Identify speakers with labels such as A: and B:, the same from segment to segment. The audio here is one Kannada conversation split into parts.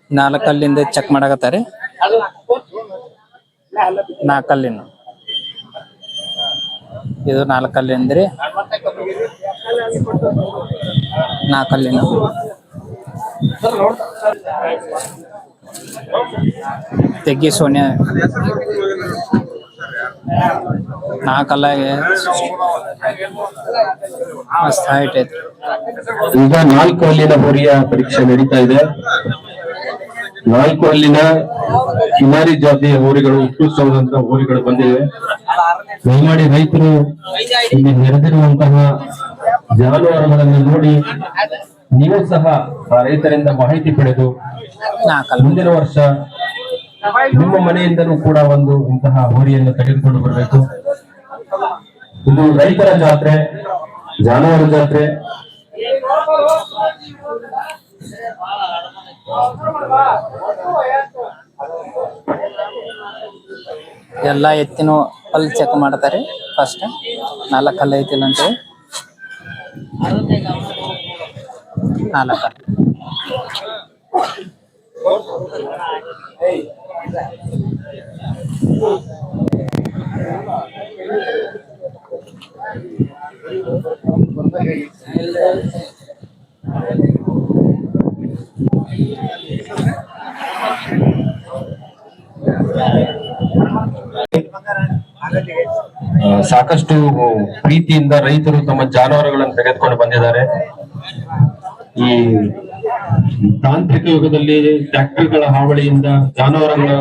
A: ನಾಲ್ಕಲ್ಲಿಂದ ಚೆಕ್ ಮಾಡಕತ್ತಾರೆ. ನಾಲ್ಕಲ್ಲಿನ ಇದು ನಾಲ್ಕಲ್ಲಿಂದ್ರಿ. ನಾಲ್ಕಲ್ಲಿನ ತೆಗ್ಗಿ ಸೋನ್ಯಾ ನಾಲ್ಕಲ್ಲಾಗೆ ಮಸ್ತ್ ಹೈಟ್ ಐತಿ.
B: ಈಗ 4 ಹಲ್ಲಿನ ಹೋರಿಯ ಪರೀಕ್ಷೆ ನಡೀತಾ ಇದೆ. 4 ಹಲ್ಲಿನ ಕಿಮಾರಿ ಜಾತಿಯ ಹೋರಿಗಳು, ಉತ್ಕೃಷ್ಟವಾದಂತಹ ಹೋರಿಗಳು ಬಂದಿವೆ. ದಯಮಾಡಿ ರೈತರು ಇಲ್ಲಿ ನೆರೆದಿರುವಂತಹ ಜಾನುವಾರುಗಳನ್ನು ನೋಡಿ ನೀವು ಸಹ ಆ ರೈತರಿಂದ ಮಾಹಿತಿ ಪಡೆದು ಮುಂದಿನ ವರ್ಷ ನಿಮ್ಮ ಮನೆಯಿಂದಲೂ ಕೂಡ ಒಂದು ಇಂತಹ ಹೋರಿಯನ್ನು ತೆಗೆದುಕೊಂಡು ಬರಬೇಕು. ಇದು ರೈತರ ಜಾತ್ರೆ, ಜಾನುವಾರು ಜಾತ್ರೆ.
A: ಎಲ್ಲ ಎತ್ತಿನ ಹಲ್ಲು ಚೆಕ್ ಮಾಡ್ತಾರೆ. ಫಸ್ಟ್ 4 ಹಲ್ಲು ಐತಿಲ್ಲ ಅಂತೇಳಿ 4 ಹಲ್ಲು.
B: ಸಾಕಷ್ಟು ಪ್ರೀತಿಯಿಂದ ರೈತರು ತಮ್ಮ ಜಾನುವಾರುಗಳನ್ನು ತೆಗೆದುಕೊಂಡು ಬಂದಿದ್ದಾರೆ. ಈ ತಾಂತ್ರಿಕ ಯುಗದಲ್ಲಿ ಟ್ರ್ಯಾಕ್ಟರ್ಗಳ ಹಾವಳಿಯಿಂದ ಜಾನುವಾರುಗಳ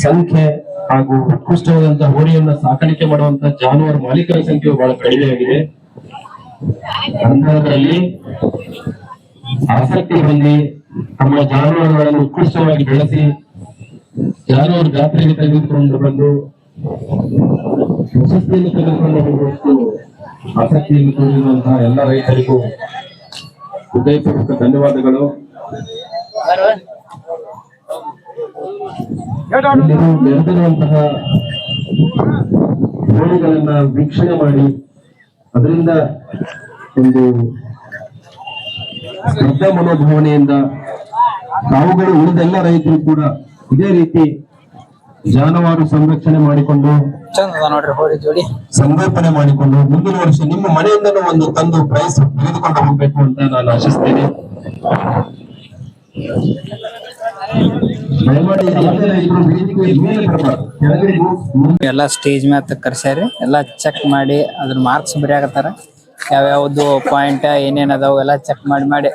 B: ಸಂಖ್ಯೆ ಹಾಗೂ ಉತ್ಕೃಷ್ಟವಾದಂತಹ ಹೋರಿಯನ್ನ ಸಾಕಾಣಿಕೆ ಮಾಡುವಂತಹ ಜಾನುವಾರು ಮಾಲೀಕರ ಸಂಖ್ಯೆಯು ಬಹಳ ಕಡಿಮೆಯಾಗಿದೆ. ಅಂತಹದ್ರಲ್ಲಿ ಆಸಕ್ತಿ ಹೊಂದಿ ತಮ್ಮ ಜಾನುವಾರುಗಳನ್ನು ಉತ್ಕೃಷ್ಟವಾಗಿ ಬೆಳೆಸಿ ಜಾನುವಾರು ಜಾತ್ರೆಗೆ ತೆಗೆದುಕೊಂಡು ಬಂದು ಪ್ರಶಸ್ತಿಯನ್ನು ತೆಗೆದುಕೊಂಡು ಹೋಗುವಷ್ಟು ಆಸಕ್ತಿಯನ್ನು ತೋರಿರುವಂತಹ ಎಲ್ಲ ರೈತರಿಗೂ ಹೃದಯಪೂರ್ವಕ ಧನ್ಯವಾದಗಳು. ನೆರೆದಿರುವಂತಹ ಹೋರಿಗಳನ್ನ ವೀಕ್ಷಣೆ ಮಾಡಿ ಅದರಿಂದ ಒಂದು ಶ್ರದ್ಧಾ ಮನೋಭಾವನೆಯಿಂದ ತಾವುಗಳು ಉಳಿದೆಲ್ಲ ರೈತರು ಕೂಡ ಇದೇ ರೀತಿ ಜಾನುವಾರು ಸಂರಕ್ಷಣೆ ಮಾಡಿಕೊಂಡು ಸಂಗೋಪನೆ ಮಾಡಿಕೊಂಡು ಮುಂದಿನ ವರ್ಷ ನಿಮ್ಮ ಮನೆಯಿಂದಲೂ ಒಂದು ತಂದು ಪ್ರೈಸ್ ತೆಗೆದುಕೊಂಡು ಹೋಗ್ಬೇಕು ಅಂತ ನಾನು ಆಶಿಸ್ತೇನೆ.
A: ಎಲ್ಲ ಸ್ಟೇಜ್ ಮ್ಯಾಲ ಕರ್ಸ್ಯಾರಿ. ಎಲ್ಲ ಚೆಕ್ ಮಾಡಿ ಅದ್ರ ಮಾರ್ಕ್ಸ್ ಬರೆಯಾಕತ್ತಾರ. ಯಾವ್ಯಾವ್ದು ಪಾಯಿಂಟ್ ಏನೇನ್ ಅದಾವ ಎಲ್ಲ ಚೆಕ್ ಮಾಡಿ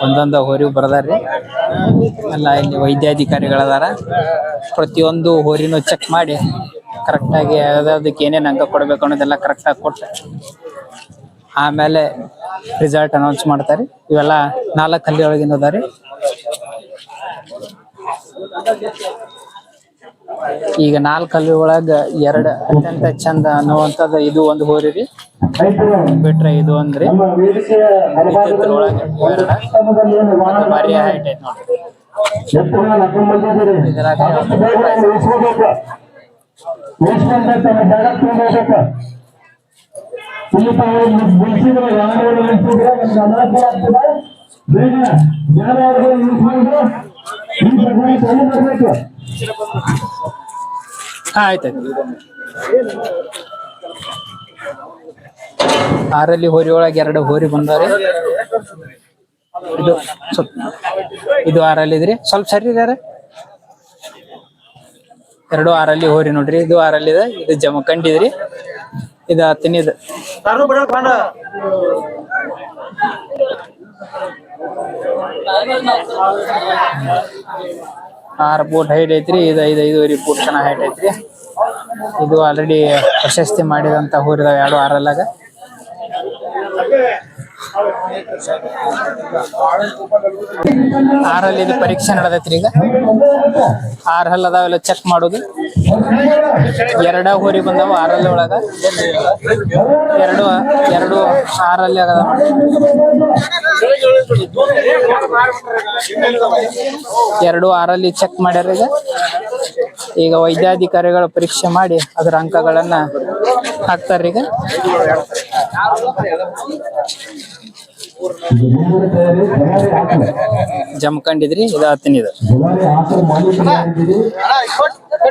A: ಒಂದೊಂದು ಹೋರಿ ಬರ್ದಾರ್ರಿ. ಎಲ್ಲ ಇಲ್ಲಿ ವೈದ್ಯಾಧಿಕಾರಿಗಳದಾರ. ಪ್ರತಿಯೊಂದು ಹೋರಿನೂ ಚೆಕ್ ಮಾಡಿ ಕರೆಕ್ಟಾಗಿ ಯಾವ್ದಕ್ಕೆ ಏನೇನು ಅಂಕ ಕೊಡ್ಬೇಕು ಅನ್ನೋದೆಲ್ಲ ಕರೆಕ್ಟಾಗಿ ಕೊಟ್ಟು ಆಮೇಲೆ ರಿಸಲ್ಟ್ ಅನೌನ್ಸ್ ಮಾಡ್ತಾರೆ. ಇವೆಲ್ಲ 4 ಹಲ್ಲಿ ಒಳಗಿನ ಅದಾರಿ. ಈಗ 4 ಹಲ್ಲಿ ಒಳಗ 2 ಅತ್ಯಂತ ಚಂದ ಅನ್ನುವಂಥದ್ದು ಇದು ಒಂದು ಹೋರಿ ರೀ. ಬಿಟ್ರೆ ಇದು ಅಂದ್ರಿ ಭಾರಿ ಹೈಟ್ ಐತಿ ನೋಡ್ರಿ. ಇದ್ರಾಗ ಆಯ್ತಾಯ್ತು. 6 ಹೋರಿ ಒಳಗೆ 2 ಹೋರಿ ಬಂದವ್ರಿ. ಇದು 6 ಇದ್ರಿ. ಸ್ವಲ್ಪ ಸರಿ ಯಾರ 2 6 ಹೋರಿ ನೋಡ್ರಿ. ಇದು 6 ಇದೆ. ಇದು ಜಮಖಂಡಿದ್ರಿ. ಇದು ಹತ್ತನೇದು. 6 ಫೂಟ್ ಹೈಟ್ ಐತ್ರಿ. ಇದು 5.5 ಫೂಟ್ ತನ ಹೈಟ್ ಐತ್ರಿ. ಇದು ಆಲ್ರೆಡಿ ಪ್ರಶಸ್ತಿ ಮಾಡಿದಂತ ಹೋರಿದಾವ 2 6 6 ಇದು ಪರೀಕ್ಷೆ ನಡೆದೈತ್ರಿ. ಈಗ 6 ಹಲ್ಲು ಅದಾವೆಲ್ಲ ಚೆಕ್ ಮಾಡೋದು. 2 ಹೋರಿ ಬಂದಾವ 6 ಒಳಗ. 2 6 ಅದಾವ. 2 6 ಚೆಕ್ ಮಾಡ್ಯಾರ. ಈಗ ವೈದ್ಯಾಧಿಕಾರಿಗಳು ಪರೀಕ್ಷೆ ಮಾಡಿ ಅದರ ಅಂಕಗಳನ್ನ ಹಾಕ್ತಾರ. ಈಗ
B: ಇದು ಮುಂದಿನ ತಯಾರಿ ಜವಾರಿ ಆಕಳ.
A: ಜಮ್ಕಂಡಿದ್ರಿ ಇದು ಹತ್ತಿನ ಇದು
B: ಜವಾರಿ ಆಕಳ ಮಾಲೀಕರಾಗಿದ್ದೀರಿ.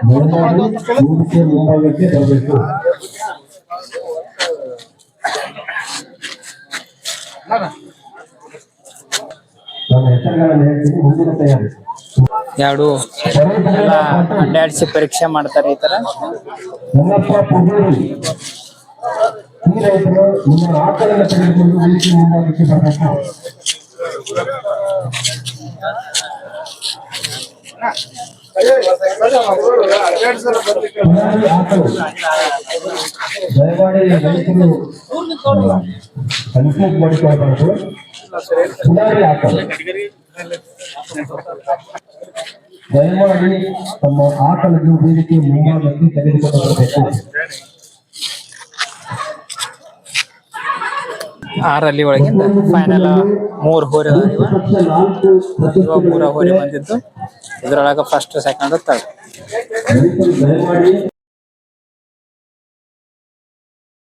B: ದಯಮಾಡಿ ವೇದಿಕೆ ಮುಂಭಾಗಕ್ಕೆ ಬರಬೇಕು. ನನ್ನ ಹೆಸರುಗಳನ್ನು ಹೇಳ್ತೀನಿ. ಮುಂದಿನ ತಯಾರಿ
A: ಎರಡು ಎಲ್ಲ ಅಡ್ಡಾಡಿಸಿ ಪರೀಕ್ಷೆ ಮಾಡ್ತಾರೆ ಈ ತರ.
B: ಯಲ್ಲಪ್ಪ ಪುಗೇರಿ ಈ ರೈತರು ನಿಮ್ಮ ಆಕಳನ್ನು ತೆಗೆದುಕೊಂಡು ವೇದಿಕೆ ಮುಂಭಾಗಕ್ಕೆ ಬರಬೇಕು. ಪುರಾರಿ ಆಕಳು ದಯಮಾಡಿ ರೈತರು ಕನ್ಫ್ಯೂಸ್ ಮಾಡಿಕೊಳ್ಬಾರ್ದು. ಪುರಾರಿ ಆಕಳು ದಯಮಾಡಿ ತಮ್ಮ ಆಕಳನ್ನು ವೇದಿಕೆ ಮುಂಭಾಗಕ್ಕೆ ತೆಗೆದುಕೊಂಡು ಬರಬೇಕು.
A: 6 ಅಲ್ಲಿ ಒಳಗಿಂದ ಫೈನಲ್ 3 ಹೋರಿ ಅದಾವ ಇವ 3 ಹೋರಿ ಬಂದಿದ್ದು. ಇದ್ರೊಳಗ ಫಸ್ಟ್ ಸೆಕೆಂಡ್ ಥರ್ಡ್.
B: ದಯಮಾಡಿ